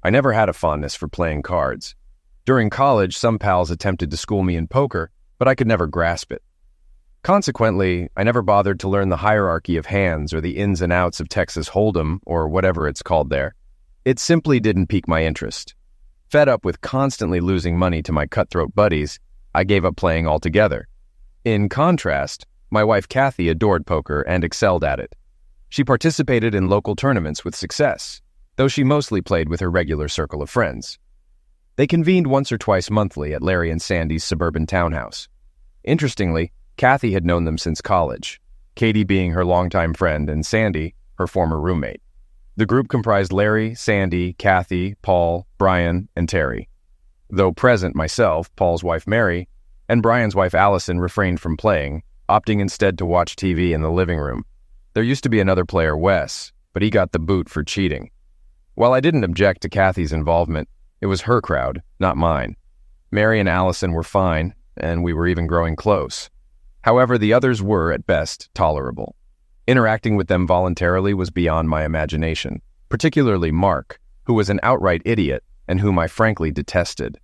I never had a fondness for playing cards. During college, some pals attempted to school me in poker, but I could never grasp it. Consequently, I never bothered to learn the hierarchy of hands or the ins and outs of Texas Hold'em or whatever it's called there. It simply didn't pique my interest. Fed up with constantly losing money to my cutthroat buddies, I gave up playing altogether. In contrast, my wife Kathy adored poker and excelled at it. She participated in local tournaments with success, though she mostly played with her regular circle of friends. They convened once or twice monthly at Larry and Sandy's suburban townhouse. Interestingly, Kathy had known them since college, Katie being her longtime friend and Sandy, her former roommate. The group comprised Larry, Sandy, Kathy, Paul, Brian, and Terry. Though present myself, Paul's wife Mary, and Brian's wife Allison refrained from playing, opting instead to watch TV in the living room. There used to be another player, Wes, but he got the boot for cheating. While I didn't object to Kathy's involvement, it was her crowd, not mine. Mary and Allison were fine, and we were even growing close. However, the others were, at best, tolerable. Interacting with them voluntarily was beyond my imagination, particularly Mark, who was an outright idiot and whom I frankly detested.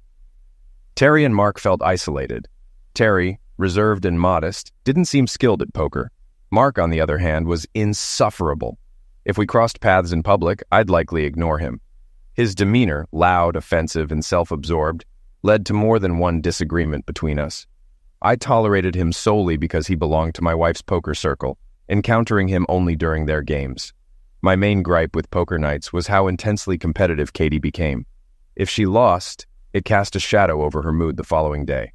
Terry and Mark felt isolated. Terry, reserved and modest, didn't seem skilled at poker. Mark, on the other hand, was insufferable. If we crossed paths in public, I'd likely ignore him. His demeanor, loud, offensive, and self-absorbed, led to more than one disagreement between us. I tolerated him solely because he belonged to my wife's poker circle, encountering him only during their games. My main gripe with poker nights was how intensely competitive Katie became. If she lost, it cast a shadow over her mood the following day.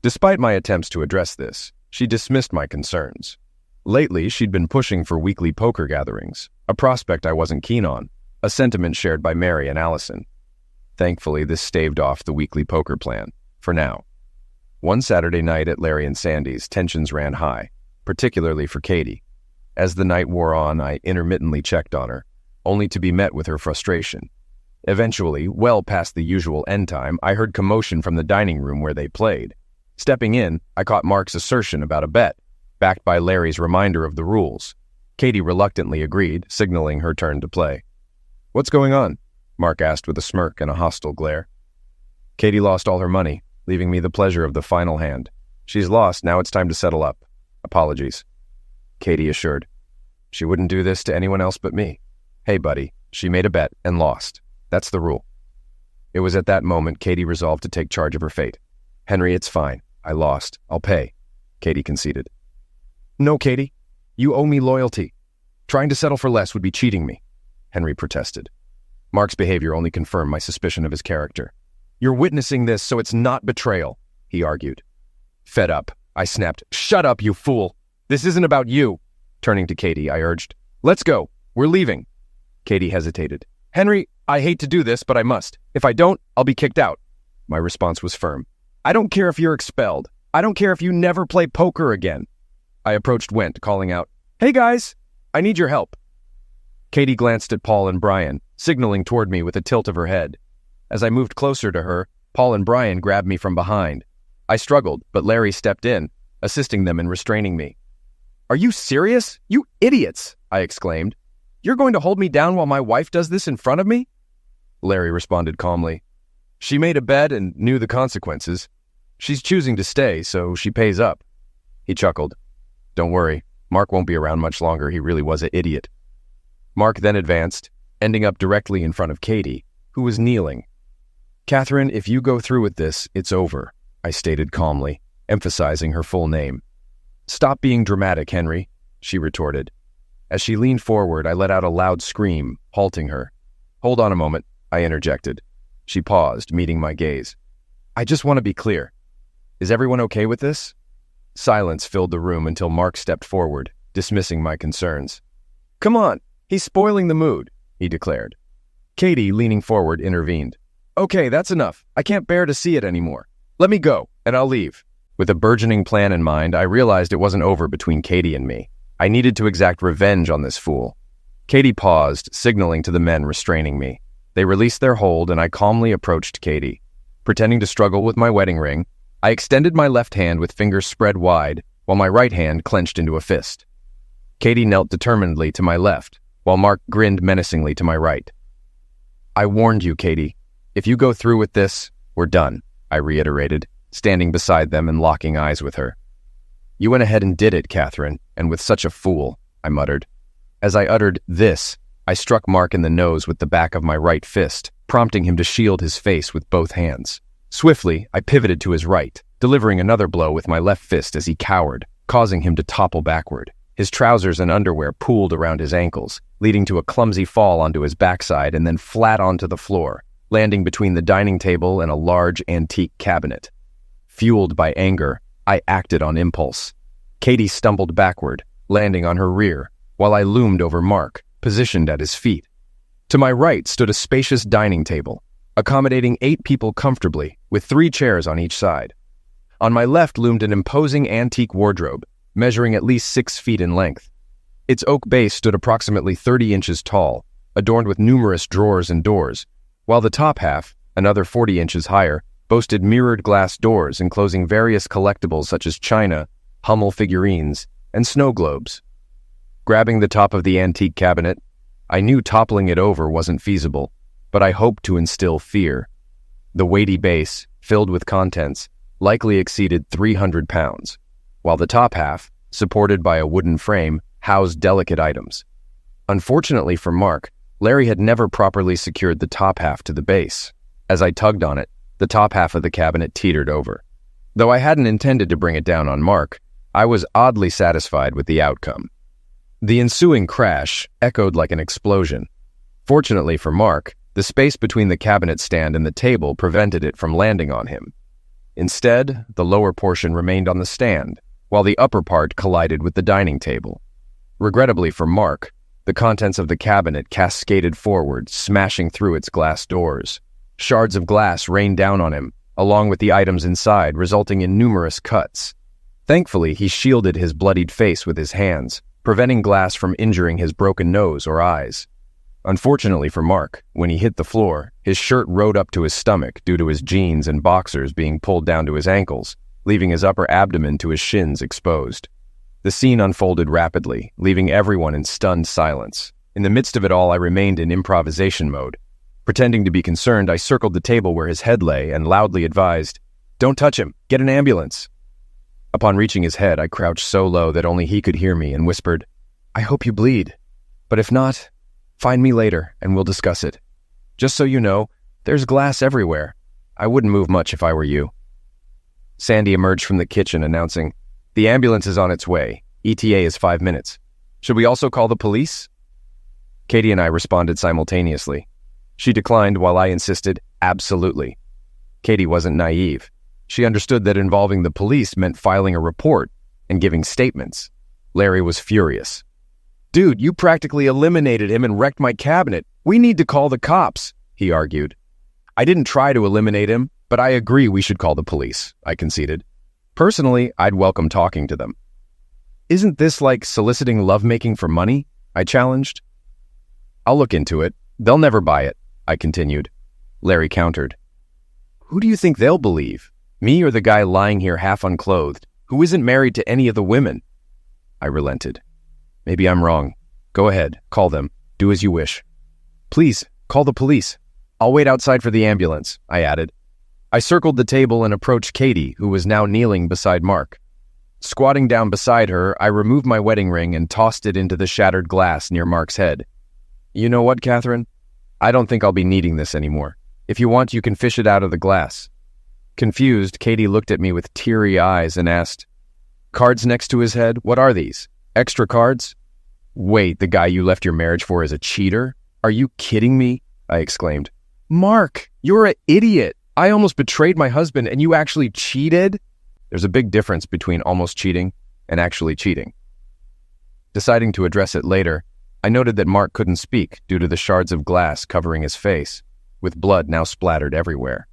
Despite my attempts to address this, she dismissed my concerns. Lately, she'd been pushing for weekly poker gatherings, a prospect I wasn't keen on, a sentiment shared by Mary and Allison. Thankfully, this staved off the weekly poker plan, for now. One Saturday night at Larry and Sandy's, tensions ran high, particularly for Katie. As the night wore on, I intermittently checked on her, only to be met with her frustration. Eventually, well past the usual end time, I heard commotion from the dining room where they played. Stepping in, I caught Mark's assertion about a bet, backed by Larry's reminder of the rules. Katie reluctantly agreed, signaling her turn to play. "What's going on?" Mark asked with a smirk and a hostile glare. Katie lost all her money, leaving me the pleasure of the final hand. "She's lost, now it's time to settle up. Apologies," Katie assured. "She wouldn't do this to anyone else but me." "Hey, buddy, she made a bet and lost. That's the rule." It was at that moment Katie resolved to take charge of her fate. "Henry, it's fine. I lost. I'll pay," Katie conceded. "No, Katie. You owe me loyalty. Trying to settle for less would be cheating me," Henry protested. Mark's behavior only confirmed my suspicion of his character. "You're witnessing this, so it's not betrayal," he argued. Fed up, I snapped, "Shut up, you fool! This isn't about you!" Turning to Katie, I urged, "Let's go. We're leaving." Katie hesitated. "Henry, I hate to do this, but I must. If I don't, I'll be kicked out." My response was firm. "I don't care if you're expelled. I don't care if you never play poker again." I approached Went, calling out, "Hey guys, I need your help." Katie glanced at Paul and Brian, signaling toward me with a tilt of her head. As I moved closer to her, Paul and Brian grabbed me from behind. I struggled, but Larry stepped in, assisting them in restraining me. "Are you serious? You idiots!" I exclaimed. "You're going to hold me down while my wife does this in front of me?" Larry responded calmly. "She made a bet and knew the consequences. She's choosing to stay, so she pays up." He chuckled. "Don't worry, Mark won't be around much longer. He really was an idiot." Mark then advanced, ending up directly in front of Katie, who was kneeling. "Catherine, if you go through with this, it's over," I stated calmly, emphasizing her full name. "Stop being dramatic, Henry," she retorted. As she leaned forward, I let out a loud scream, halting her. "Hold on a moment," I interjected. She paused, meeting my gaze. "I just want to be clear. Is everyone okay with this?" Silence filled the room until Mark stepped forward, dismissing my concerns. "Come on, he's spoiling the mood," he declared. Katie, leaning forward, intervened. "Okay, that's enough. I can't bear to see it anymore. Let me go, and I'll leave." With a burgeoning plan in mind, I realized it wasn't over between Katie and me. I needed to exact revenge on this fool. Katie paused, signaling to the men restraining me. They released their hold, and I calmly approached Katie. Pretending to struggle with my wedding ring, I extended my left hand with fingers spread wide, while my right hand clenched into a fist. Katie knelt determinedly to my left, while Mark grinned menacingly to my right. I warned you, Katie. If you go through with this, we're done, I reiterated, standing beside them and locking eyes with her. You went ahead and did it, Catherine, and with such a fool, I muttered. As I uttered this, I struck Mark in the nose with the back of my right fist, prompting him to shield his face with both hands. Swiftly, I pivoted to his right, delivering another blow with my left fist as he cowered, causing him to topple backward. His trousers and underwear pooled around his ankles, leading to a clumsy fall onto his backside and then flat onto the floor, landing between the dining table and a large antique cabinet. Fueled by anger, I acted on impulse. Katie stumbled backward, landing on her rear, while I loomed over Mark, positioned at his feet. To my right stood a spacious dining table, accommodating 8 people comfortably, with 3 chairs on each side. On my left loomed an imposing antique wardrobe, measuring at least 6 feet in length. Its oak base stood approximately 30 inches tall, adorned with numerous drawers and doors, while the top half, another 40 inches higher, boasted mirrored glass doors enclosing various collectibles such as china, Hummel figurines, and snow globes. Grabbing the top of the antique cabinet, I knew toppling it over wasn't feasible, but I hoped to instill fear. The weighty base, filled with contents, likely exceeded 300 pounds, while the top half, supported by a wooden frame, housed delicate items. Unfortunately for Mark, Larry had never properly secured the top half to the base. As I tugged on it, the top half of the cabinet teetered over. Though I hadn't intended to bring it down on Mark, I was oddly satisfied with the outcome. The ensuing crash echoed like an explosion. Fortunately for Mark, the space between the cabinet stand and the table prevented it from landing on him. Instead, the lower portion remained on the stand, while the upper part collided with the dining table. Regrettably for Mark, the contents of the cabinet cascaded forward, smashing through its glass doors. Shards of glass rained down on him, along with the items inside, resulting in numerous cuts. Thankfully, he shielded his bloodied face with his hands, preventing glass from injuring his broken nose or eyes. Unfortunately for Mark, when he hit the floor, his shirt rode up to his stomach due to his jeans and boxers being pulled down to his ankles, leaving his upper abdomen to his shins exposed. The scene unfolded rapidly, leaving everyone in stunned silence. In the midst of it all, I remained in improvisation mode. Pretending to be concerned, I circled the table where his head lay and loudly advised, "Don't touch him, get an ambulance." Upon reaching his head, I crouched so low that only he could hear me and whispered, "I hope you bleed. But if not, find me later and we'll discuss it. Just so you know, there's glass everywhere. I wouldn't move much if I were you." Sandy emerged from the kitchen announcing, "The ambulance is on its way. ETA is 5 minutes. Should we also call the police?" Katie and I responded simultaneously. She declined while I insisted, "Absolutely." Katie wasn't naive. She understood that involving the police meant filing a report and giving statements. Larry was furious. "Dude, you practically eliminated him and wrecked my cabinet. We need to call the cops," he argued. "I didn't try to eliminate him, but I agree we should call the police," I conceded. Personally, I'd welcome talking to them. "Isn't this like soliciting lovemaking for money?" I challenged. "I'll look into it. They'll never buy it," I continued. Larry countered. "Who do you think they'll believe? Me or the guy lying here half unclothed, who isn't married to any of the women?" I relented. "Maybe I'm wrong. Go ahead, call them. Do as you wish." "Please, call the police. I'll wait outside for the ambulance," I added. I circled the table and approached Katie, who was now kneeling beside Mark. Squatting down beside her, I removed my wedding ring and tossed it into the shattered glass near Mark's head. "You know what, Catherine? I don't think I'll be needing this anymore. If you want, you can fish it out of the glass." Confused, Katie looked at me with teary eyes and asked, "Cards next to his head? What are these? Extra cards?" "Wait, the guy you left your marriage for is a cheater? Are you kidding me?" I exclaimed. "Mark, you're an idiot. I almost betrayed my husband and you actually cheated?" There's a big difference between almost cheating and actually cheating. Deciding to address it later, I noted that Mark couldn't speak due to the shards of glass covering his face, with blood now splattered everywhere.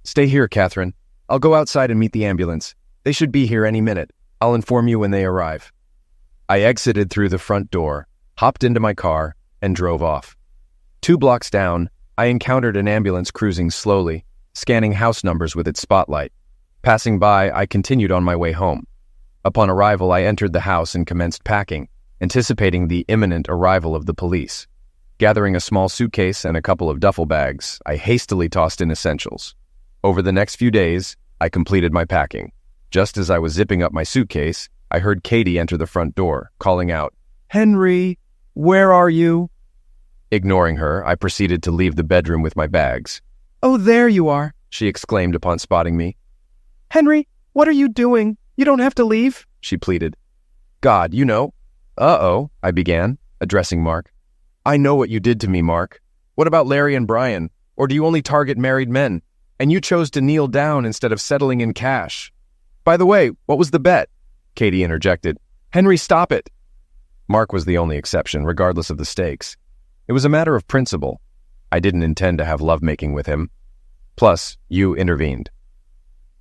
"Stay here, Catherine. I'll go outside and meet the ambulance. They should be here any minute. I'll inform you when they arrive." I exited through the front door, hopped into my car, and drove off. 2 blocks down, I encountered an ambulance cruising slowly, scanning house numbers with its spotlight. Passing by, I continued on my way home. Upon arrival, I entered the house and commenced packing, anticipating the imminent arrival of the police. Gathering a small suitcase and a couple of duffel bags, I hastily tossed in essentials. Over the next few days, I completed my packing. Just as I was zipping up my suitcase, I heard Katie enter the front door, calling out, "Henry, where are you?" Ignoring her, I proceeded to leave the bedroom with my bags. "Oh, there you are," she exclaimed upon spotting me. "Henry, what are you doing? You don't have to leave," she pleaded. "God, you know." "Uh-oh," I began, addressing Mark. "I know what you did to me, Mark. What about Larry and Brian? Or do you only target married men? And you chose to kneel down instead of settling in cash. By the way, what was the bet?" Katie interjected. "Henry, stop it." Mark was the only exception, regardless of the stakes. It was a matter of principle. I didn't intend to have lovemaking with him. Plus, you intervened.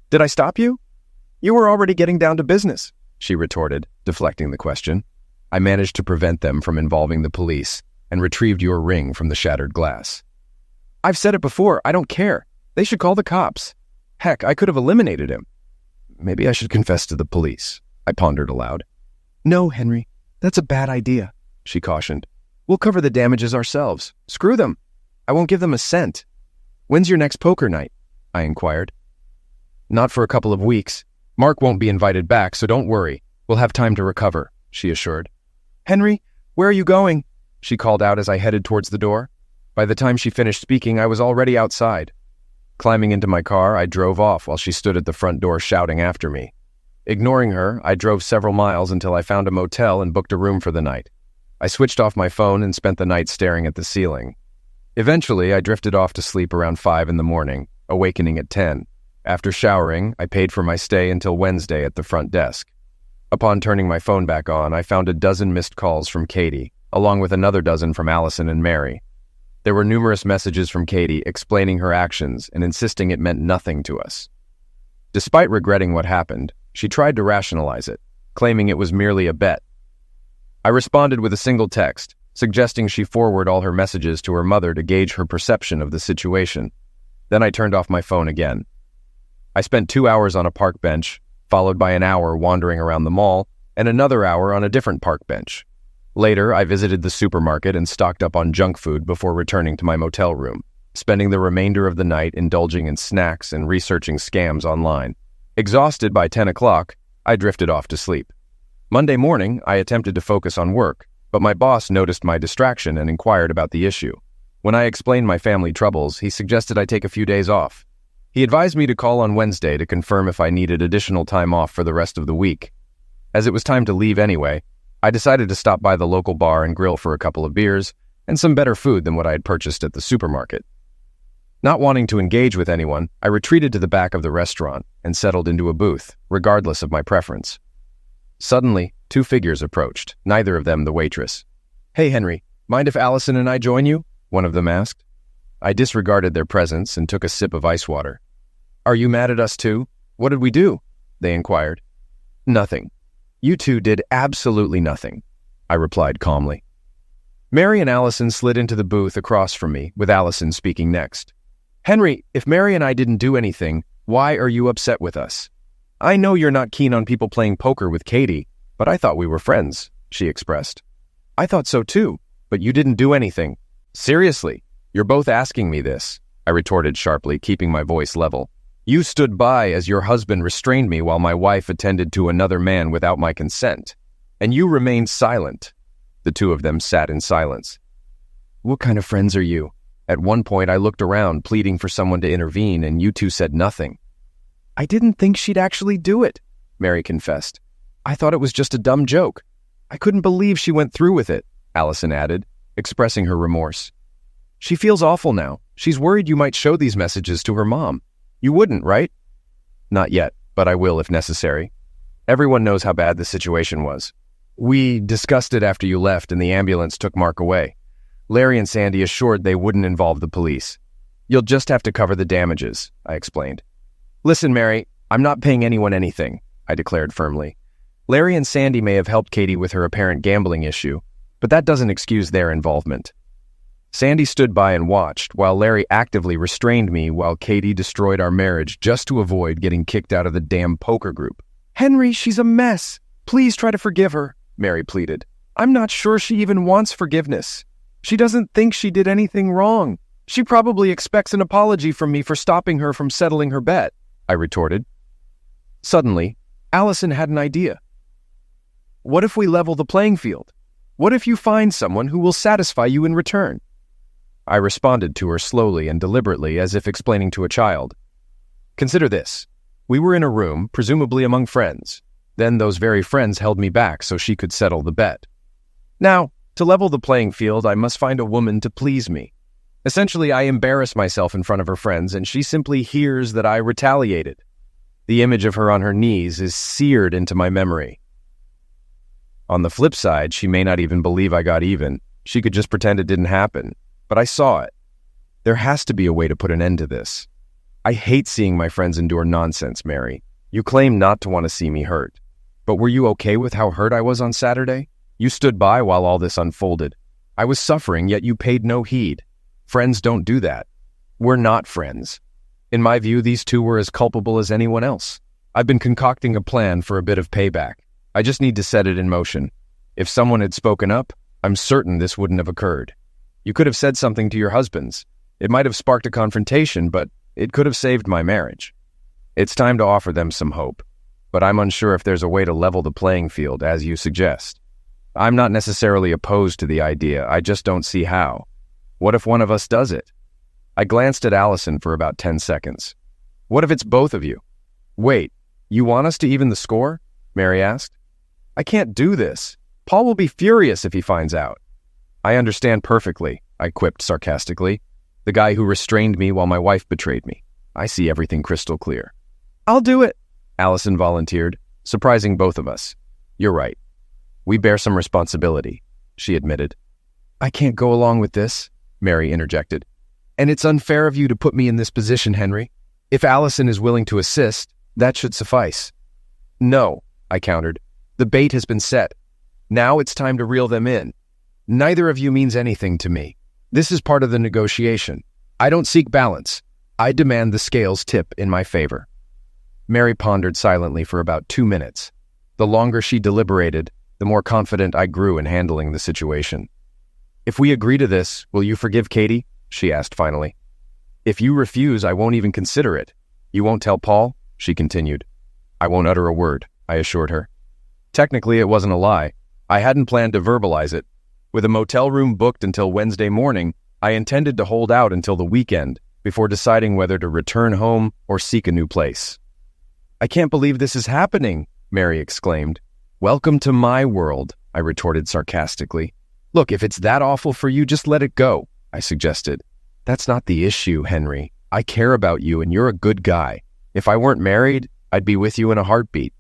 "Did I stop you? You were already getting down to business," she retorted, deflecting the question. "I managed to prevent them from involving the police and retrieved your ring from the shattered glass." "I've said it before, I don't care. They should call the cops. Heck, I could have eliminated him." "Maybe I should confess to the police," I pondered aloud. "No, Henry, that's a bad idea," she cautioned. "We'll cover the damages ourselves. Screw them. I won't give them a cent." "When's your next poker night?" I inquired. "Not for a couple of weeks. Mark won't be invited back, so don't worry. We'll have time to recover," she assured. "Henry, where are you going?" she called out as I headed towards the door. By the time she finished speaking, I was already outside. Climbing into my car, I drove off while she stood at the front door shouting after me. Ignoring her, I drove several miles until I found a motel and booked a room for the night. I switched off my phone and spent the night staring at the ceiling. Eventually, I drifted off to sleep around 5 in the morning, awakening at 10. After showering, I paid for my stay until Wednesday at the front desk. Upon turning my phone back on, I found a dozen missed calls from Katie, along with another dozen from Allison and Mary. There were numerous messages from Katie explaining her actions and insisting it meant nothing to us. Despite regretting what happened, she tried to rationalize it, claiming it was merely a bet. I responded with a single text, suggesting she forward all her messages to her mother to gauge her perception of the situation. Then I turned off my phone again. I spent 2 hours on a park bench, followed by an hour wandering around the mall, and another hour on a different park bench. Later, I visited the supermarket and stocked up on junk food before returning to my motel room, spending the remainder of the night indulging in snacks and researching scams online. Exhausted by 10 o'clock, I drifted off to sleep. Monday morning, I attempted to focus on work, but my boss noticed my distraction and inquired about the issue. When I explained my family troubles, he suggested I take a few days off. He advised me to call on Wednesday to confirm if I needed additional time off for the rest of the week. As it was time to leave anyway, I decided to stop by the local bar and grill for a couple of beers and some better food than what I had purchased at the supermarket. Not wanting to engage with anyone, I retreated to the back of the restaurant and settled into a booth, regardless of my preference. Suddenly, 2 figures approached, neither of them the waitress. "Hey, Henry, mind if Allison and I join you?" one of them asked. I disregarded their presence and took a sip of ice water. "Are you mad at us too? What did we do?" they inquired. "Nothing. You two did absolutely nothing," I replied calmly. Mary and Allison slid into the booth across from me, with Allison speaking next. "Henry, if Mary and I didn't do anything, why are you upset with us? I know you're not keen on people playing poker with Katie, but I thought we were friends," she expressed. "I thought so too, but you didn't do anything. Seriously, you're both asking me this," I retorted sharply, keeping my voice level. "You stood by as your husband restrained me while my wife attended to another man without my consent. And you remained silent." The two of them sat in silence. "What kind of friends are you?" At one point, I looked around, pleading for someone to intervene, and you two said nothing. "I didn't think she'd actually do it," Mary confessed. "I thought it was just a dumb joke. I couldn't believe she went through with it," Allison added, expressing her remorse. "She feels awful now. She's worried you might show these messages to her mom. You wouldn't, right?" "Not yet, but I will if necessary. Everyone knows how bad the situation was. We discussed it after you left and the ambulance took Mark away. Larry and Sandy assured they wouldn't involve the police. You'll just have to cover the damages," I explained. "Listen, Mary, I'm not paying anyone anything," I declared firmly. "Larry and Sandy may have helped Katie with her apparent gambling issue, but that doesn't excuse their involvement. Sandy stood by and watched, while Larry actively restrained me while Katie destroyed our marriage just to avoid getting kicked out of the damn poker group." "Henry, she's a mess. Please try to forgive her," Mary pleaded. "I'm not sure she even wants forgiveness." She doesn't think she did anything wrong. She probably expects an apology from me for stopping her from settling her bet, I retorted. Suddenly, Allison had an idea. What if we level the playing field? What if you find someone who will satisfy you in return? I responded to her slowly and deliberately, as if explaining to a child. Consider this. We were in a room, presumably among friends. Then those very friends held me back so she could settle the bet. Now, to level the playing field, I must find a woman to please me. Essentially, I embarrass myself in front of her friends, and she simply hears that I retaliated. The image of her on her knees is seared into my memory. On the flip side, she may not even believe I got even. She could just pretend it didn't happen. But I saw it. There has to be a way to put an end to this. I hate seeing my friends endure nonsense, Mary. You claim not to want to see me hurt. But were you okay with how hurt I was on Saturday? You stood by while all this unfolded. I was suffering, yet you paid no heed. Friends don't do that. We're not friends. In my view, these two were as culpable as anyone else. I've been concocting a plan for a bit of payback. I just need to set it in motion. If someone had spoken up, I'm certain this wouldn't have occurred. You could have said something to your husbands. It might have sparked a confrontation, but it could have saved my marriage. It's time to offer them some hope, but I'm unsure if there's a way to level the playing field, as you suggest. I'm not necessarily opposed to the idea, I just don't see how. What if one of us does it? I glanced at Allison for about 10 seconds. What if it's both of you? Wait, you want us to even the score? Mary asked. I can't do this. Paul will be furious if he finds out. I understand perfectly, I quipped sarcastically. The guy who restrained me while my wife betrayed me. I see everything crystal clear. I'll do it, Allison volunteered, surprising both of us. You're right. We bear some responsibility, she admitted. I can't go along with this, Mary interjected. And it's unfair of you to put me in this position, Henry. If Allison is willing to assist, that should suffice. No, I countered. The bait has been set. Now it's time to reel them in. Neither of you means anything to me. This is part of the negotiation. I don't seek balance. I demand the scales tip in my favor. Mary pondered silently for about 2 minutes. The longer she deliberated, the more confident I grew in handling the situation. If we agree to this, will you forgive Katie? She asked finally. If you refuse, I won't even consider it. You won't tell Paul? She continued. I won't utter a word, I assured her. Technically, it wasn't a lie. I hadn't planned to verbalize it. With a motel room booked until Wednesday morning, I intended to hold out until the weekend before deciding whether to return home or seek a new place. I can't believe this is happening, Mary exclaimed. Welcome to my world, I retorted sarcastically. Look, if it's that awful for you, just let it go, I suggested. That's not the issue, Henry. I care about you and you're a good guy. If I weren't married, I'd be with you in a heartbeat.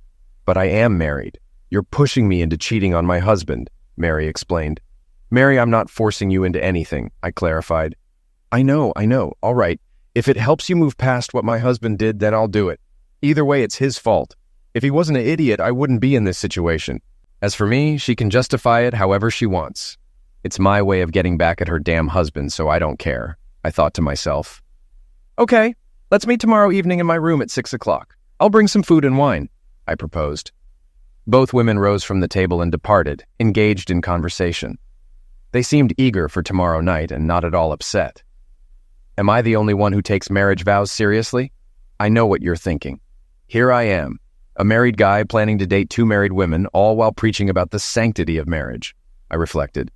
But I am married. You're pushing me into cheating on my husband, Mary explained. Mary, I'm not forcing you into anything, I clarified. I know. All right. If it helps you move past what my husband did, then I'll do it. Either way, it's his fault. If he wasn't an idiot, I wouldn't be in this situation. As for me, she can justify it however she wants. It's my way of getting back at her damn husband, so I don't care, I thought to myself. Okay, let's meet tomorrow evening in my room at 6 o'clock. I'll bring some food and wine, I proposed. Both women rose from the table and departed, engaged in conversation. They seemed eager for tomorrow night and not at all upset. Am I the only one who takes marriage vows seriously? I know what you're thinking. Here I am, a married guy planning to date 2 married women, all while preaching about the sanctity of marriage, I reflected.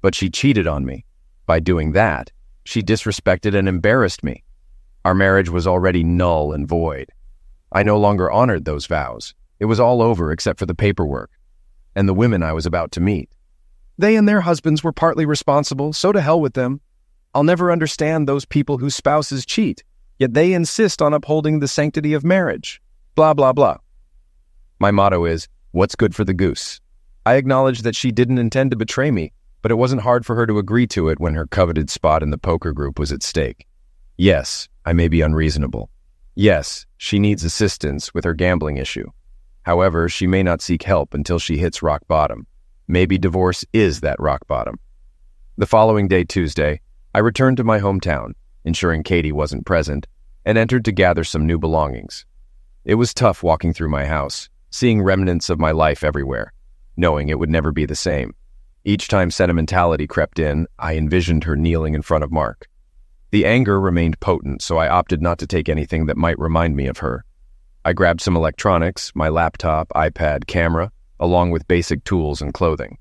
But she cheated on me. By doing that, she disrespected and embarrassed me. Our marriage was already null and void. I no longer honored those vows. It was all over except for the paperwork and the women I was about to meet. They and their husbands were partly responsible, so to hell with them. I'll never understand those people whose spouses cheat, yet they insist on upholding the sanctity of marriage. Blah, blah, blah. My motto is, what's good for the goose? I acknowledge that she didn't intend to betray me, but it wasn't hard for her to agree to it when her coveted spot in the poker group was at stake. Yes, I may be unreasonable. Yes, she needs assistance with her gambling issue. However, she may not seek help until she hits rock bottom. Maybe divorce is that rock bottom. The following day, Tuesday, I returned to my hometown, ensuring Katie wasn't present, and entered to gather some new belongings. It was tough walking through my house, seeing remnants of my life everywhere, knowing it would never be the same. Each time sentimentality crept in, I envisioned her kneeling in front of Mark. The anger remained potent, so I opted not to take anything that might remind me of her. I grabbed some electronics, my laptop, iPad, camera, along with basic tools and clothing.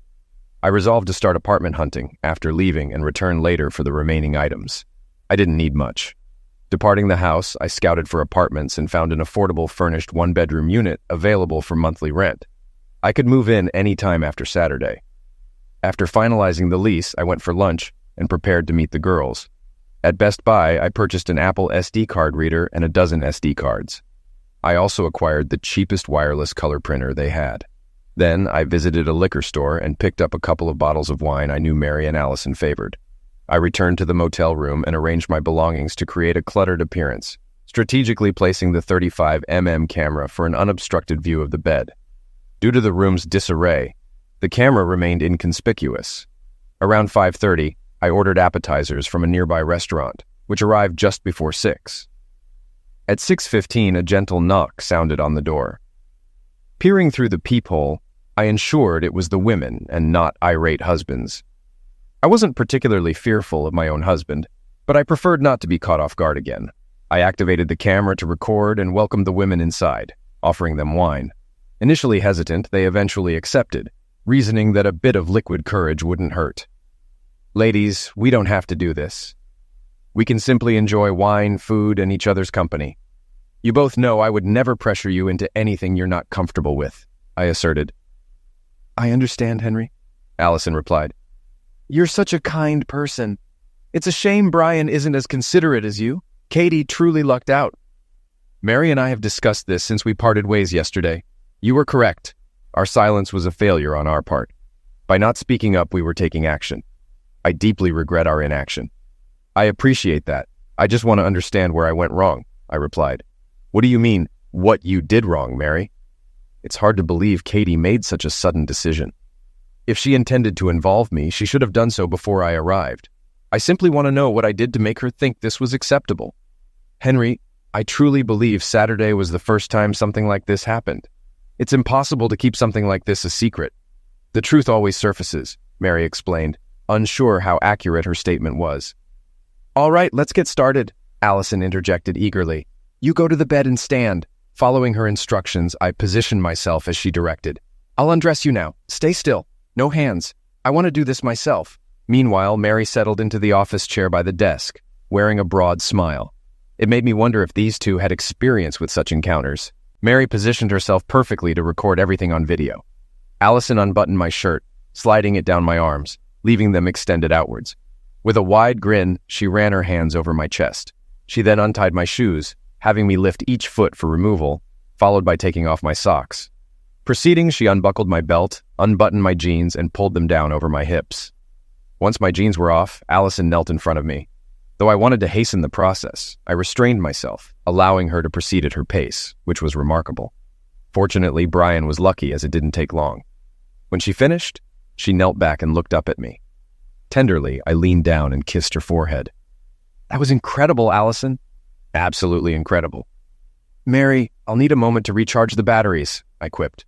I resolved to start apartment hunting after leaving and return later for the remaining items. I didn't need much. Departing the house, I scouted for apartments and found an affordable furnished one-bedroom unit available for monthly rent. I could move in any time after Saturday. After finalizing the lease, I went for lunch and prepared to meet the girls. At Best Buy, I purchased an Apple SD card reader and a dozen SD cards. I also acquired the cheapest wireless color printer they had. Then I visited a liquor store and picked up a couple of bottles of wine I knew Mary and Allison favored. I returned to the motel room and arranged my belongings to create a cluttered appearance, strategically placing the 35mm camera for an unobstructed view of the bed. Due to the room's disarray, the camera remained inconspicuous. Around 5:30, I ordered appetizers from a nearby restaurant, which arrived just before 6. At 6:15, a gentle knock sounded on the door. Peering through the peephole, I ensured it was the women and not irate husbands. I wasn't particularly fearful of my own husband, but I preferred not to be caught off guard again. I activated the camera to record and welcomed the women inside, offering them wine. Initially hesitant, they eventually accepted, reasoning that a bit of liquid courage wouldn't hurt. "Ladies, we don't have to do this. We can simply enjoy wine, food, and each other's company. You both know I would never pressure you into anything you're not comfortable with," I asserted. "I understand, Henry," Allison replied. "You're such a kind person. It's a shame Brian isn't as considerate as you. Katie truly lucked out." "Mary and I have discussed this since we parted ways yesterday. You were correct. Our silence was a failure on our part. By not speaking up, we were taking action. I deeply regret our inaction." "I appreciate that. I just want to understand where I went wrong," I replied. "What do you mean, what you did wrong, Mary?" It's hard to believe Katie made such a sudden decision. If she intended to involve me, she should have done so before I arrived. I simply want to know what I did to make her think this was acceptable. "Henry, I truly believe Saturday was the first time something like this happened. It's impossible to keep something like this a secret. The truth always surfaces," Mary explained, unsure how accurate her statement was. "All right, let's get started," Allison interjected eagerly. "You go to the bed and stand." Following her instructions, I positioned myself as she directed. "I'll undress you now. Stay still. No hands. I want to do this myself." Meanwhile, Mary settled into the office chair by the desk, wearing a broad smile. It made me wonder if these two had experience with such encounters. Mary positioned herself perfectly to record everything on video. Allison unbuttoned my shirt, sliding it down my arms, leaving them extended outwards. With a wide grin, she ran her hands over my chest. She then untied my shoes, having me lift each foot for removal, followed by taking off my socks. Proceeding, she unbuckled my belt, unbuttoned my jeans, and pulled them down over my hips. Once my jeans were off, Allison knelt in front of me. Though I wanted to hasten the process, I restrained myself, allowing her to proceed at her pace, which was remarkable. Fortunately, Brian was lucky as it didn't take long. When she finished, she knelt back and looked up at me. Tenderly, I leaned down and kissed her forehead. "That was incredible, Allison." "Absolutely incredible." "Mary, I'll need a moment to recharge the batteries," I quipped.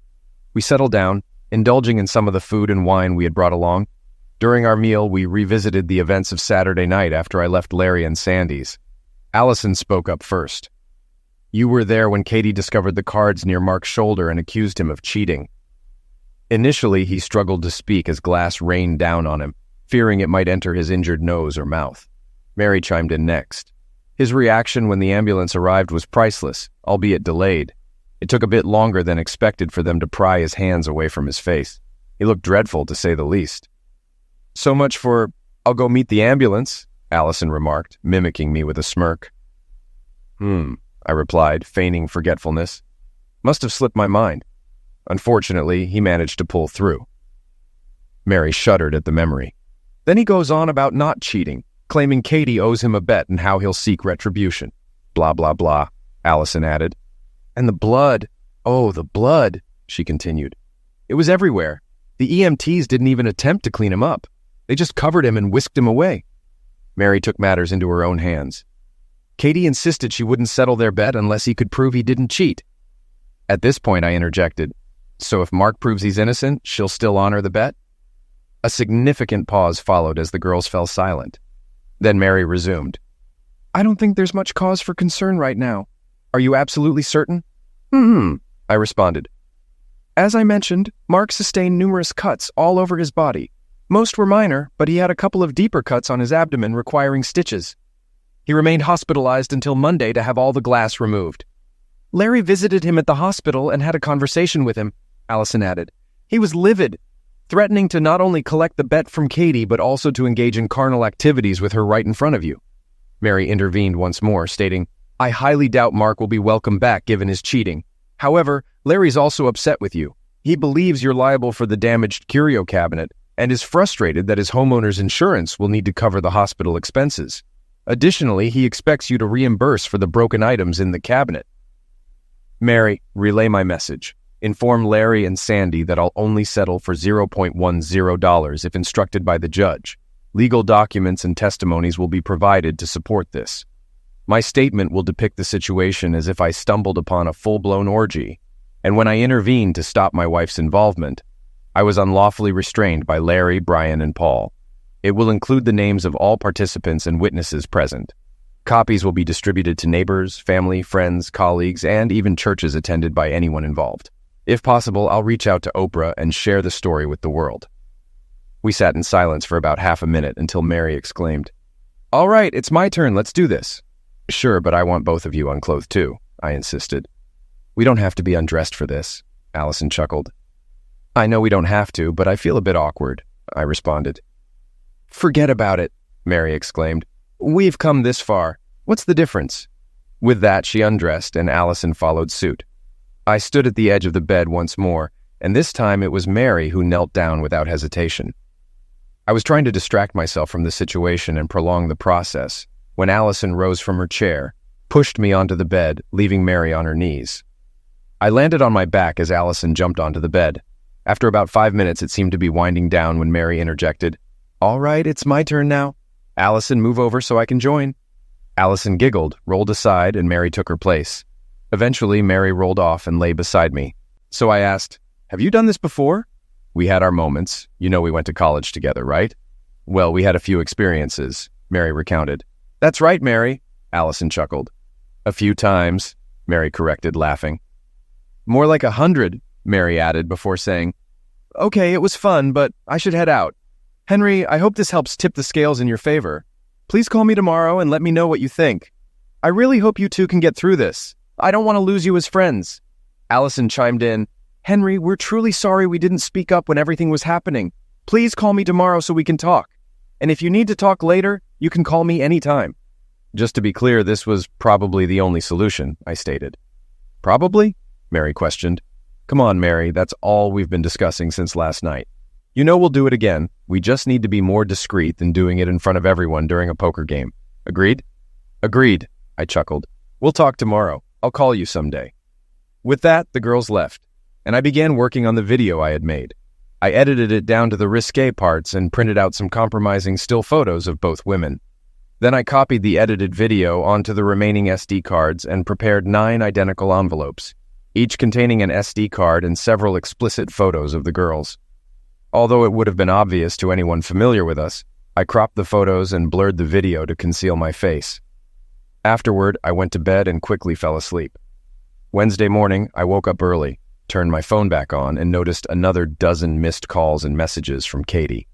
We settled down, indulging in some of the food and wine we had brought along. During our meal, we revisited the events of Saturday night after I left Larry and Sandy's. Allison spoke up first. "You were there when Katie discovered the cards near Mark's shoulder and accused him of cheating." Initially, he struggled to speak as glass rained down on him, fearing it might enter his injured nose or mouth. Mary chimed in next. His reaction when the ambulance arrived was priceless, albeit delayed. It took a bit longer than expected for them to pry his hands away from his face. He looked dreadful, to say the least. "So much for, 'I'll go meet the ambulance,'" Allison remarked, mimicking me with a smirk. I replied, feigning forgetfulness. Must have slipped my mind. Unfortunately, he managed to pull through. Mary shuddered at the memory. Then he goes on about not cheating, claiming Katie owes him a bet and how he'll seek retribution. Blah, blah, blah, Allison added. "And the blood, oh, the blood," she continued. "It was everywhere. The EMTs didn't even attempt to clean him up. They just covered him and whisked him away." Mary took matters into her own hands. "Katie insisted she wouldn't settle their bet unless he could prove he didn't cheat." At this point, I interjected, "So if Mark proves he's innocent, she'll still honor the bet?" A significant pause followed as the girls fell silent. Then Mary resumed. I don't think there's much cause for concern right now. Are you absolutely certain? I responded. As I mentioned, Mark sustained numerous cuts all over his body. Most were minor, but he had a couple of deeper cuts on his abdomen requiring stitches. He remained hospitalized until Monday to have all the glass removed. Larry visited him at the hospital and had a conversation with him, Allison added. He was livid, threatening to not only collect the bet from Katie, but also to engage in carnal activities with her right in front of you. Mary intervened once more, stating, I highly doubt Mark will be welcome back given his cheating. However, Larry's also upset with you. He believes you're liable for the damaged curio cabinet and is frustrated that his homeowner's insurance will need to cover the hospital expenses. Additionally, he expects you to reimburse for the broken items in the cabinet. Mary, relay my message. Inform Larry and Sandy that I'll only settle for $0.10 if instructed by the judge. Legal documents and testimonies will be provided to support this. My statement will depict the situation as if I stumbled upon a full-blown orgy, and when I intervened to stop my wife's involvement, I was unlawfully restrained by Larry, Brian, and Paul. It will include the names of all participants and witnesses present. Copies will be distributed to neighbors, family, friends, colleagues, and even churches attended by anyone involved. If possible, I'll reach out to Oprah and share the story with the world. We sat in silence for about half a minute until Mary exclaimed, All right, it's my turn, let's do this. Sure, but I want both of you unclothed too, I insisted. We don't have to be undressed for this, Allison chuckled. I know we don't have to, but I feel a bit awkward, I responded. Forget about it, Mary exclaimed. We've come this far. What's the difference? With that, she undressed, and Allison followed suit. I stood at the edge of the bed once more, and this time it was Mary who knelt down without hesitation. I was trying to distract myself from the situation and prolong the process when Allison rose from her chair, pushed me onto the bed, leaving Mary on her knees. I landed on my back as Allison jumped onto the bed. After about 5 minutes, it seemed to be winding down when Mary interjected, All right, it's my turn now. Allison, move over so I can join. Allison giggled, rolled aside, and Mary took her place. Eventually, Mary rolled off and lay beside me. So I asked, Have you done this before? We had our moments. You know we went to college together, right? Well, we had a few experiences, Mary recounted. That's right, Mary, Allison chuckled. A few times, Mary corrected, laughing. More like 100, Mary added before saying, Okay, it was fun, but I should head out. Henry, I hope this helps tip the scales in your favor. Please call me tomorrow and let me know what you think. I really hope you two can get through this. I don't want to lose you as friends. Allison chimed in, Henry, we're truly sorry we didn't speak up when everything was happening. Please call me tomorrow so we can talk. And if you need to talk later, you can call me anytime. Just to be clear, this was probably the only solution, I stated. Probably? Mary questioned. Come on, Mary, that's all we've been discussing since last night. You know we'll do it again. We just need to be more discreet than doing it in front of everyone during a poker game. Agreed? Agreed, I chuckled. We'll talk tomorrow. I'll call you someday. With that, the girls left, and I began working on the video I had made. I edited it down to the risque parts and printed out some compromising still photos of both women. Then I copied the edited video onto the remaining SD cards and prepared 9 identical envelopes, each containing an SD card and several explicit photos of the girls. Although it would have been obvious to anyone familiar with us, I cropped the photos and blurred the video to conceal my face. Afterward, I went to bed and quickly fell asleep. Wednesday morning, I woke up early, turned my phone back on, and noticed another dozen missed calls and messages from Katie.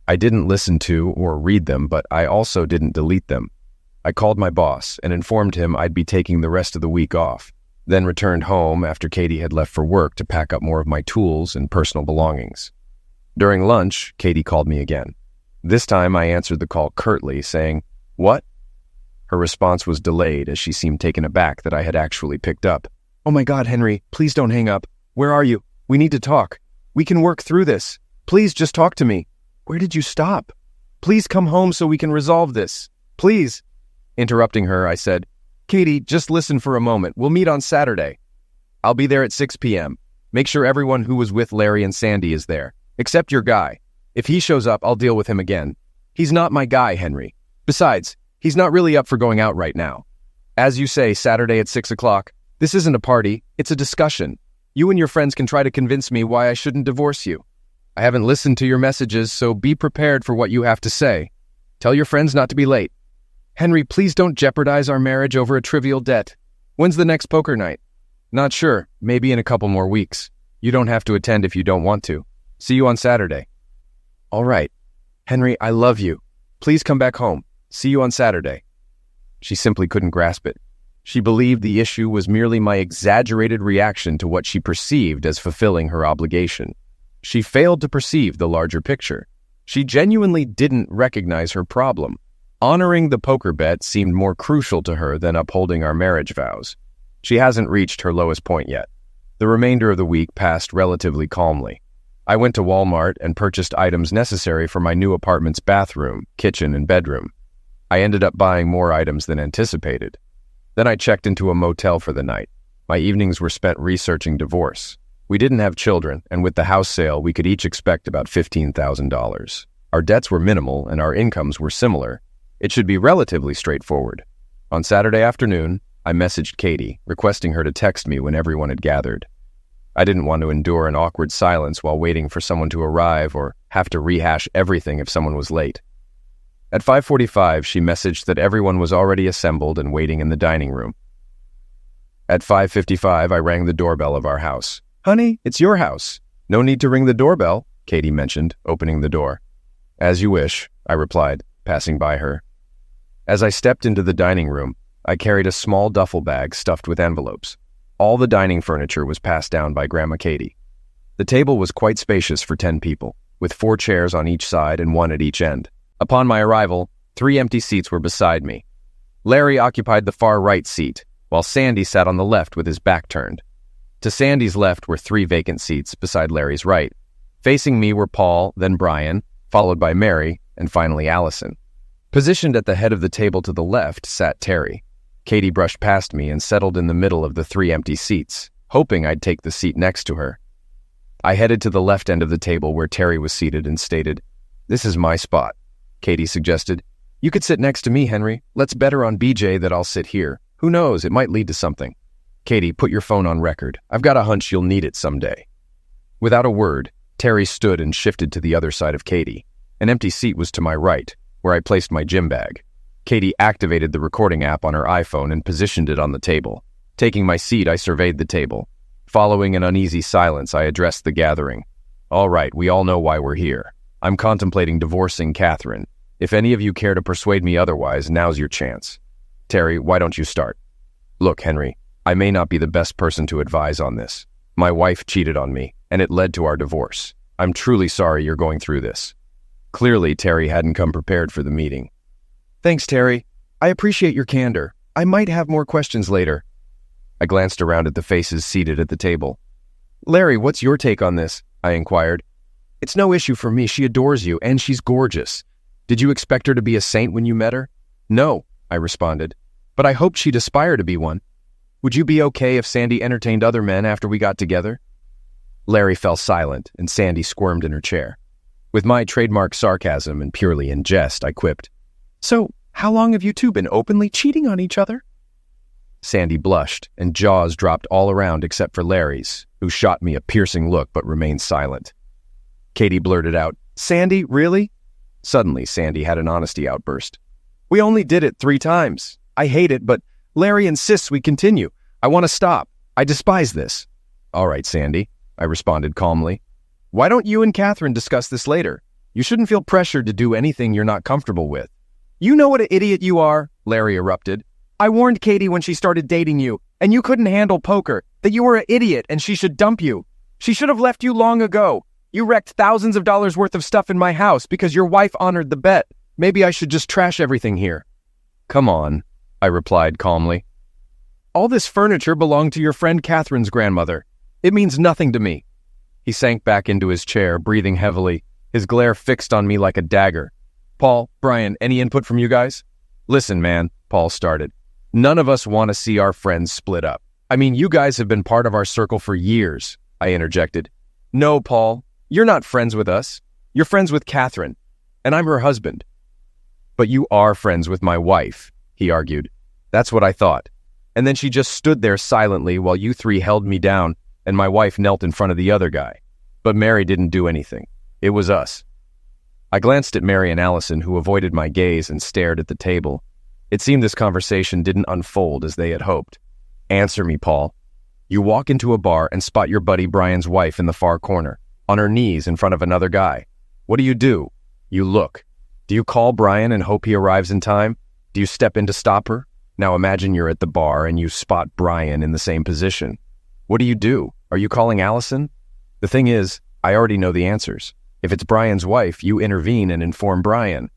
I didn't listen to or read them, but I also didn't delete them. I called my boss and informed him I'd be taking the rest of the week off, then returned home after Katie had left for work to pack up more of my tools and personal belongings. During lunch, Katie called me again. This time I answered the call curtly, saying, What? Her response was delayed as she seemed taken aback that I had actually picked up. Oh my God, Henry, please don't hang up. Where are you? We need to talk. We can work through this. Please just talk to me. Where did you stop? Please come home so we can resolve this. Please. Interrupting her, I said, Katie, just listen for a moment. We'll meet on Saturday. I'll be there at 6 p.m. Make sure everyone who was with Larry and Sandy is there, except your guy. If he shows up, I'll deal with him again. He's not my guy, Henry. Besides, he's not really up for going out right now. As you say, Saturday at 6 o'clock, this isn't a party, it's a discussion. You and your friends can try to convince me why I shouldn't divorce you. I haven't listened to your messages, so be prepared for what you have to say. Tell your friends not to be late. Henry, please don't jeopardize our marriage over a trivial debt. When's the next poker night? Not sure. Maybe in a couple more weeks. You don't have to attend if you don't want to. See you on Saturday. All right. Henry, I love you. Please come back home. See you on Saturday. She simply couldn't grasp it. She believed the issue was merely my exaggerated reaction to what she perceived as fulfilling her obligation. She failed to perceive the larger picture. She genuinely didn't recognize her problem. Honoring the poker bet seemed more crucial to her than upholding our marriage vows. She hasn't reached her lowest point yet. The remainder of the week passed relatively calmly. I went to Walmart and purchased items necessary for my new apartment's bathroom, kitchen, and bedroom. I ended up buying more items than anticipated. Then I checked into a motel for the night. My evenings were spent researching divorce. We didn't have children, and with the house sale, we could each expect about $15,000. Our debts were minimal, and our incomes were similar. It should be relatively straightforward. On Saturday afternoon, I messaged Katie, requesting her to text me when everyone had gathered. I didn't want to endure an awkward silence while waiting for someone to arrive or have to rehash everything if someone was late. At 5:45, she messaged that everyone was already assembled and waiting in the dining room. At 5:55, I rang the doorbell of our house. Honey, it's your house. No need to ring the doorbell, Katie mentioned, opening the door. As you wish, I replied, passing by her. As I stepped into the dining room, I carried a small duffel bag stuffed with envelopes. All the dining furniture was passed down by Grandma Katie. The table was quite spacious for 10 people, with 4 chairs on each side and 1 at each end. Upon my arrival, 3 empty seats were beside me. Larry occupied the far right seat, while Sandy sat on the left with his back turned. To Sandy's left were 3 vacant seats beside Larry's right. Facing me were Paul, then Brian, followed by Mary, and finally Allison. Positioned at the head of the table to the left sat Terry. Katie brushed past me and settled in the middle of the 3 empty seats, hoping I'd take the seat next to her. I headed to the left end of the table where Terry was seated and stated, "This is my spot." Katie suggested, "You could sit next to me, Henry. Let's bet her on BJ that I'll sit here. Who knows, it might lead to something." Katie, put your phone on record. I've got a hunch you'll need it someday. Without a word, Terry stood and shifted to the other side of Katie. An empty seat was to my right, where I placed my gym bag. Katie activated the recording app on her iPhone and positioned it on the table. Taking my seat, I surveyed the table. Following an uneasy silence, I addressed the gathering. All right, we all know why we're here. I'm contemplating divorcing Catherine. If any of you care to persuade me otherwise, now's your chance. Terry, why don't you start? Look, Henry, I may not be the best person to advise on this. My wife cheated on me, and it led to our divorce. I'm truly sorry you're going through this. Clearly, Terry hadn't come prepared for the meeting. Thanks, Terry. I appreciate your candor. I might have more questions later. I glanced around at the faces seated at the table. Larry, what's your take on this? I inquired. It's no issue for me. She adores you, and she's gorgeous. Did you expect her to be a saint when you met her? No, I responded, but I hoped she'd aspire to be one. Would you be okay if Sandy entertained other men after we got together? Larry fell silent, and Sandy squirmed in her chair. With my trademark sarcasm and purely in jest, I quipped, So, how long have you two been openly cheating on each other? Sandy blushed, and jaws dropped all around except for Larry's, who shot me a piercing look but remained silent. Katie blurted out, Sandy, really? Suddenly, Sandy had an honesty outburst. We only did it 3 times. I hate it, but Larry insists we continue. I want to stop. I despise this. All right, Sandy, I responded calmly. Why don't you and Catherine discuss this later? You shouldn't feel pressured to do anything you're not comfortable with. You know what an idiot you are, Larry erupted. I warned Katie when she started dating you, and you couldn't handle poker, that you were an idiot and she should dump you. She should have left you long ago. You wrecked thousands of dollars worth of stuff in my house because your wife honored the bet. Maybe I should just trash everything here. Come on, I replied calmly. All this furniture belonged to your friend Catherine's grandmother. It means nothing to me. He sank back into his chair, breathing heavily, his glare fixed on me like a dagger. Paul, Brian, any input from you guys? Listen, man, Paul started. None of us want to see our friends split up. I mean, you guys have been part of our circle for years, I interjected. No, Paul, you're not friends with us. You're friends with Catherine, and I'm her husband. But you are friends with my wife, he argued. That's what I thought. And then she just stood there silently while you 3 held me down and my wife knelt in front of the other guy. But Mary didn't do anything. It was us. I glanced at Mary and Allison, who avoided my gaze and stared at the table. It seemed this conversation didn't unfold as they had hoped. Answer me, Paul. You walk into a bar and spot your buddy Brian's wife in the far corner, on her knees in front of another guy. What do? You look. Do you call Brian and hope he arrives in time? Do you step in to stop her? Now imagine you're at the bar and you spot Brian in the same position. What do? Are you calling Allison? The thing is, I already know the answers. If it's Brian's wife, you intervene and inform Brian.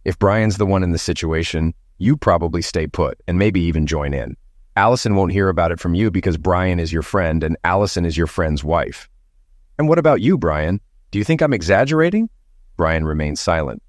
If Brian's the one in the situation, you probably stay put and maybe even join in. Allison won't hear about it from you because Brian is your friend and Allison is your friend's wife. And what about you, Brian? Do you think I'm exaggerating? Brian remained silent.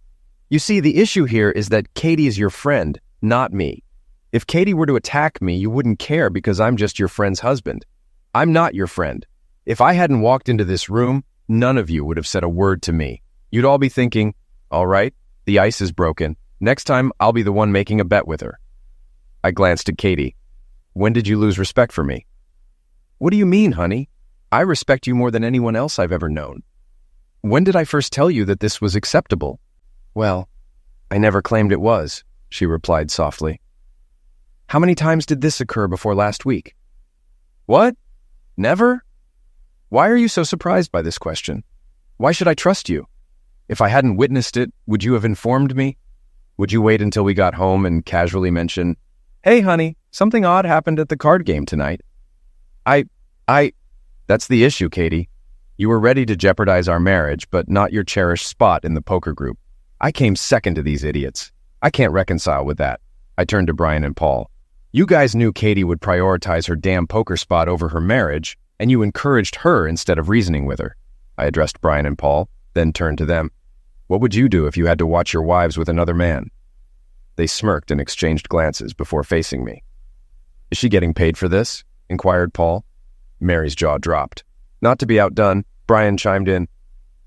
You see, the issue here is that Katie is your friend, not me. If Katie were to attack me, you wouldn't care because I'm just your friend's husband. I'm not your friend. If I hadn't walked into this room, none of you would have said a word to me. You'd all be thinking, all right, the ice is broken. Next time, I'll be the one making a bet with her. I glanced at Katie. When did you lose respect for me? What do you mean, honey? I respect you more than anyone else I've ever known. When did I first tell you that this was acceptable? Well, I never claimed it was, she replied softly. How many times did this occur before last week? What? Never? Why are you so surprised by this question? Why should I trust you? If I hadn't witnessed it, would you have informed me? Would you wait until we got home and casually mention, hey, honey, something odd happened at the card game tonight? That's the issue, Katie. You were ready to jeopardize our marriage, but not your cherished spot in the poker group. I came second to these idiots. I can't reconcile with that. I turned to Brian and Paul. You guys knew Katie would prioritize her damn poker spot over her marriage, and you encouraged her instead of reasoning with her. I addressed Brian and Paul, then turned to them. What would you do if you had to watch your wives with another man? They smirked and exchanged glances before facing me. Is she getting paid for this? Inquired Paul. Mary's jaw dropped. Not to be outdone, Brian chimed in.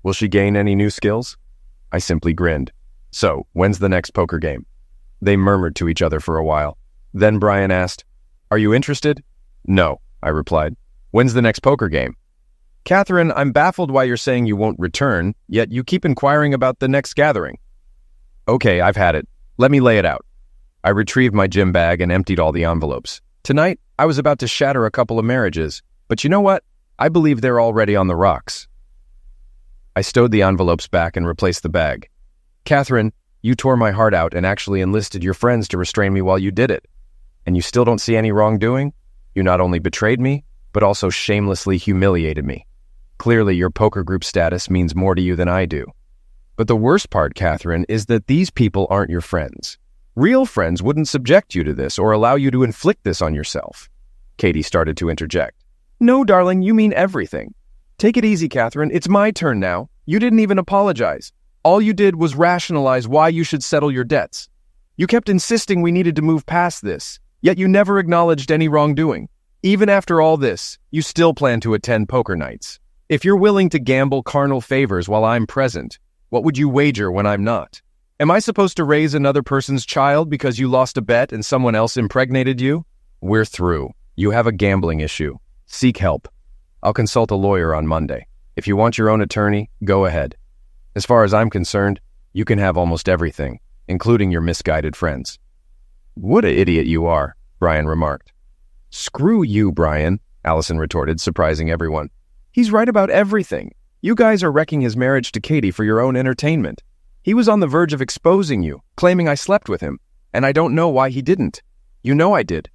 Will she gain any new skills? I simply grinned. So, when's the next poker game? They murmured to each other for a while. Then Brian asked, Are you interested? No, I replied. When's the next poker game? Catherine, I'm baffled why you're saying you won't return, yet you keep inquiring about the next gathering. Okay, I've had it. Let me lay it out. I retrieved my gym bag and emptied all the envelopes. Tonight, I was about to shatter a couple of marriages, but you know what? I believe they're already on the rocks. I stowed the envelopes back and replaced the bag. Catherine, you tore my heart out and actually enlisted your friends to restrain me while you did it. And you still don't see any wrongdoing? You not only betrayed me, but also shamelessly humiliated me. Clearly, your poker group status means more to you than I do. But the worst part, Catherine, is that these people aren't your friends. Real friends wouldn't subject you to this or allow you to inflict this on yourself. Katie started to interject. No, darling, you mean everything. Take it easy, Catherine. It's my turn now. You didn't even apologize. All you did was rationalize why you should settle your debts. You kept insisting we needed to move past this, yet you never acknowledged any wrongdoing. Even after all this, you still plan to attend poker nights. If you're willing to gamble carnal favors while I'm present, what would you wager when I'm not? Am I supposed to raise another person's child because you lost a bet and someone else impregnated you? We're through. You have a gambling issue. Seek help. I'll consult a lawyer on Monday. If you want your own attorney, go ahead. As far as I'm concerned, you can have almost everything, including your misguided friends. What an idiot you are, Brian remarked. Screw you, Brian, Allison retorted, surprising everyone. He's right about everything. You guys are wrecking his marriage to Katie for your own entertainment. He was on the verge of exposing you, claiming I slept with him, and I don't know why he didn't. You know I did.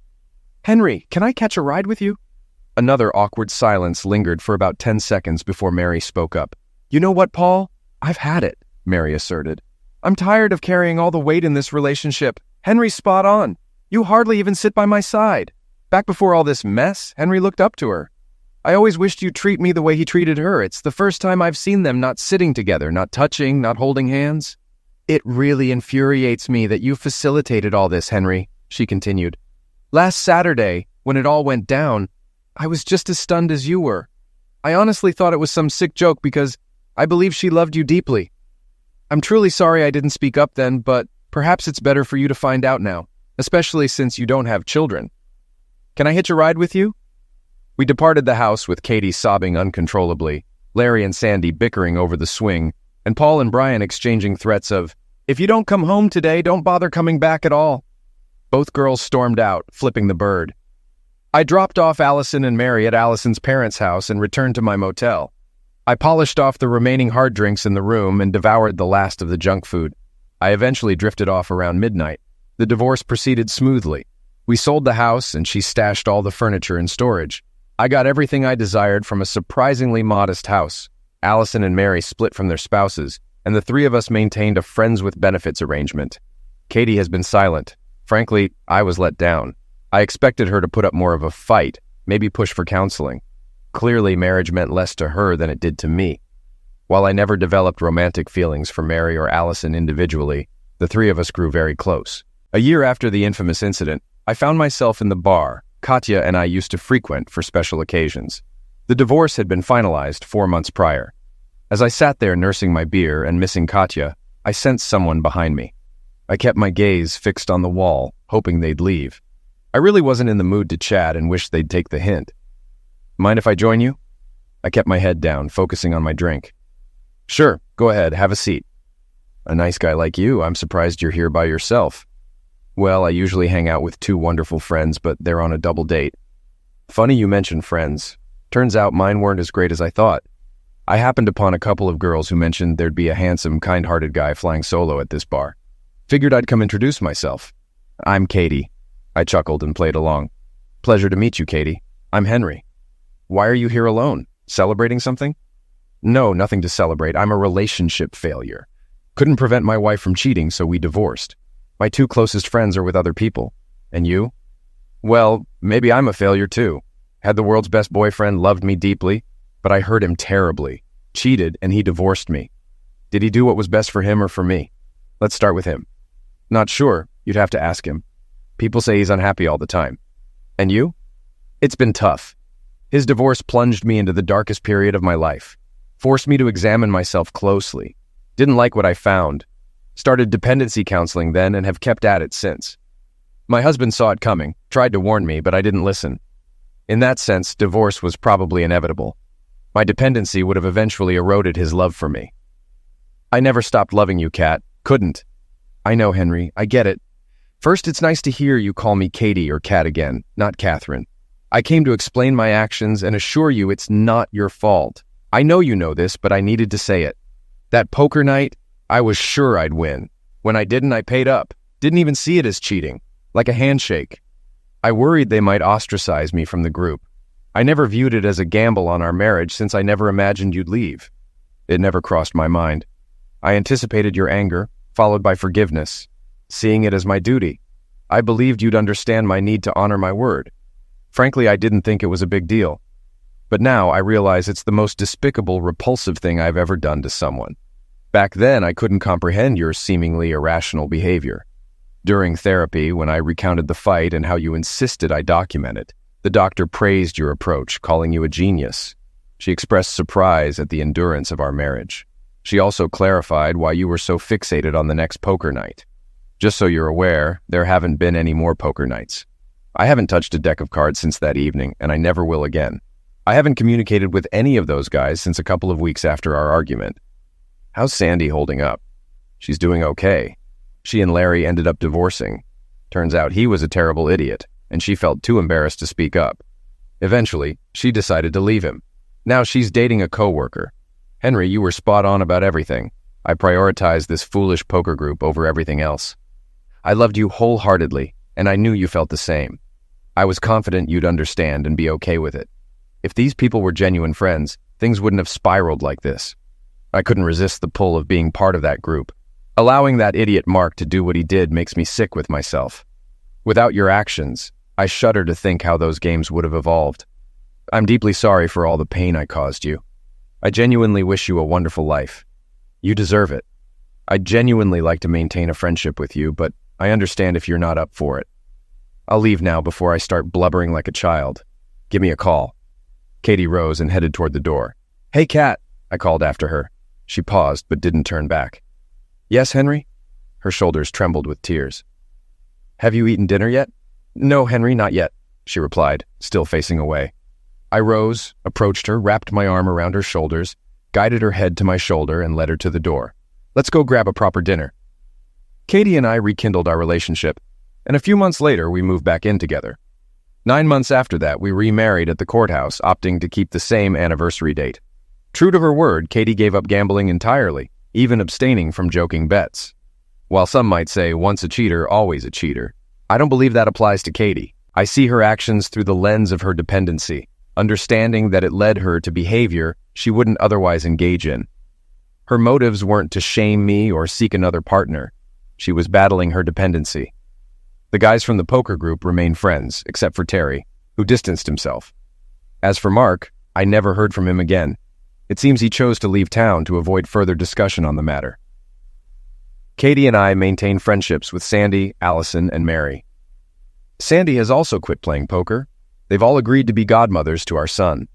Henry, can I catch a ride with you? Another awkward silence lingered for about 10 seconds before Mary spoke up. You know what, Paul? I've had it, Mary asserted. I'm tired of carrying all the weight in this relationship. Henry's spot on. You hardly even sit by my side. Back before all this mess, Henry looked up to her. I always wished you'd treat me the way he treated her. It's the first time I've seen them not sitting together, not touching, not holding hands. It really infuriates me that you facilitated all this, Henry, she continued. Last Saturday, when it all went down, I was just as stunned as you were. I honestly thought it was some sick joke because I believe she loved you deeply. I'm truly sorry I didn't speak up then, but perhaps it's better for you to find out now, especially since you don't have children. Can I hitch a ride with you? We departed the house with Katie sobbing uncontrollably, Larry and Sandy bickering over the swing, and Paul and Brian exchanging threats of, "If you don't come home today, don't bother coming back at all." Both girls stormed out, flipping the bird. I dropped off Allison and Mary at Allison's parents' house and returned to my motel. I polished off the remaining hard drinks in the room and devoured the last of the junk food. I eventually drifted off around midnight. The divorce proceeded smoothly. We sold the house and she stashed all the furniture in storage. I got everything I desired from a surprisingly modest house. Allison and Mary split from their spouses, and the three of us maintained a friends with benefits arrangement. Katie has been silent. Frankly, I was let down. I expected her to put up more of a fight, maybe push for counseling. Clearly, marriage meant less to her than it did to me. While I never developed romantic feelings for Mary or Allison individually, the three of us grew very close. A year after the infamous incident, I found myself in the bar Katya and I used to frequent for special occasions. The divorce had been finalized 4 months prior. As I sat there nursing my beer and missing Katya, I sensed someone behind me. I kept my gaze fixed on the wall, hoping they'd leave. I really wasn't in the mood to chat and wished they'd take the hint. "Mind if I join you?" I kept my head down, focusing on my drink. "Sure, go ahead, have a seat." "A nice guy like you, I'm surprised you're here by yourself." "Well, I usually hang out with 2 wonderful friends, but they're on a double date." "Funny you mention friends. Turns out mine weren't as great as I thought. I happened upon a couple of girls who mentioned there'd be a handsome, kind-hearted guy flying solo at this bar. Figured I'd come introduce myself. I'm Katie." I chuckled and played along. "Pleasure to meet you, Katie. I'm Henry." "Why are you here alone? Celebrating something?" "No, nothing to celebrate. I'm a relationship failure. Couldn't prevent my wife from cheating, so we divorced. My 2 closest friends are with other people. And you?" "Well, maybe I'm a failure too. Had the world's best boyfriend, loved me deeply, but I hurt him terribly. Cheated, and he divorced me. Did he do what was best for him or for me? Let's start with him." "Not sure. You'd have to ask him. People say he's unhappy all the time." "And you?" "It's been tough. His divorce plunged me into the darkest period of my life. Forced me to examine myself closely. Didn't like what I found. Started dependency counseling then and have kept at it since. My husband saw it coming, tried to warn me, but I didn't listen. In that sense, divorce was probably inevitable. My dependency would have eventually eroded his love for me. I never stopped loving you, Kat. Couldn't." "I know, Henry. I get it. First, it's nice to hear you call me Katie or Kat again, not Catherine. I came to explain my actions and assure you it's not your fault. I know you know this, but I needed to say it. That poker night, I was sure I'd win. When I didn't, I paid up. Didn't even see it as cheating. Like a handshake. I worried they might ostracize me from the group. I never viewed it as a gamble on our marriage since I never imagined you'd leave. It never crossed my mind. I anticipated your anger, followed by forgiveness, seeing it as my duty. I believed you'd understand my need to honor my word. Frankly, I didn't think it was a big deal. But now I realize it's the most despicable, repulsive thing I've ever done to someone. Back then, I couldn't comprehend your seemingly irrational behavior. During therapy, when I recounted the fight and how you insisted I document it, the doctor praised your approach, calling you a genius. She expressed surprise at the endurance of our marriage. She also clarified why you were so fixated on the next poker night. Just so you're aware, there haven't been any more poker nights. I haven't touched a deck of cards since that evening, and I never will again. I haven't communicated with any of those guys since a couple of weeks after our argument. How's Sandy holding up? She's doing okay. She and Larry ended up divorcing. Turns out he was a terrible idiot, and she felt too embarrassed to speak up. Eventually, she decided to leave him. Now she's dating a coworker. Henry, you were spot on about everything. I prioritized this foolish poker group over everything else. I loved you wholeheartedly, and I knew you felt the same. I was confident you'd understand and be okay with it. If these people were genuine friends, things wouldn't have spiraled like this. I couldn't resist the pull of being part of that group. Allowing that idiot Mark to do what he did makes me sick with myself. Without your actions, I shudder to think how those games would have evolved. I'm deeply sorry for all the pain I caused you. I genuinely wish you a wonderful life. You deserve it. I'd genuinely like to maintain a friendship with you, but I understand if you're not up for it. I'll leave now before I start blubbering like a child. Give me a call." Katie rose and headed toward the door. "Hey, Kat," I called after her. She paused but didn't turn back. "Yes, Henry?" Her shoulders trembled with tears. "Have you eaten dinner yet?" "No, Henry, not yet," she replied, still facing away. I rose, approached her, wrapped my arm around her shoulders, guided her head to my shoulder, and led her to the door. "Let's go grab a proper dinner." Katie and I rekindled our relationship, and a few months later we moved back in together. 9 months after that, we remarried at the courthouse, opting to keep the same anniversary date. True to her word, Katie gave up gambling entirely, even abstaining from joking bets. While some might say, once a cheater, always a cheater, I don't believe that applies to Katie. I see her actions through the lens of her dependency, understanding that it led her to behavior she wouldn't otherwise engage in. Her motives weren't to shame me or seek another partner. She was battling her dependency. The guys from the poker group remained friends, except for Terry, who distanced himself. As for Mark, I never heard from him again. It seems he chose to leave town to avoid further discussion on the matter. Katie and I maintain friendships with Sandy, Allison, and Mary. Sandy has also quit playing poker. They've all agreed to be godmothers to our son.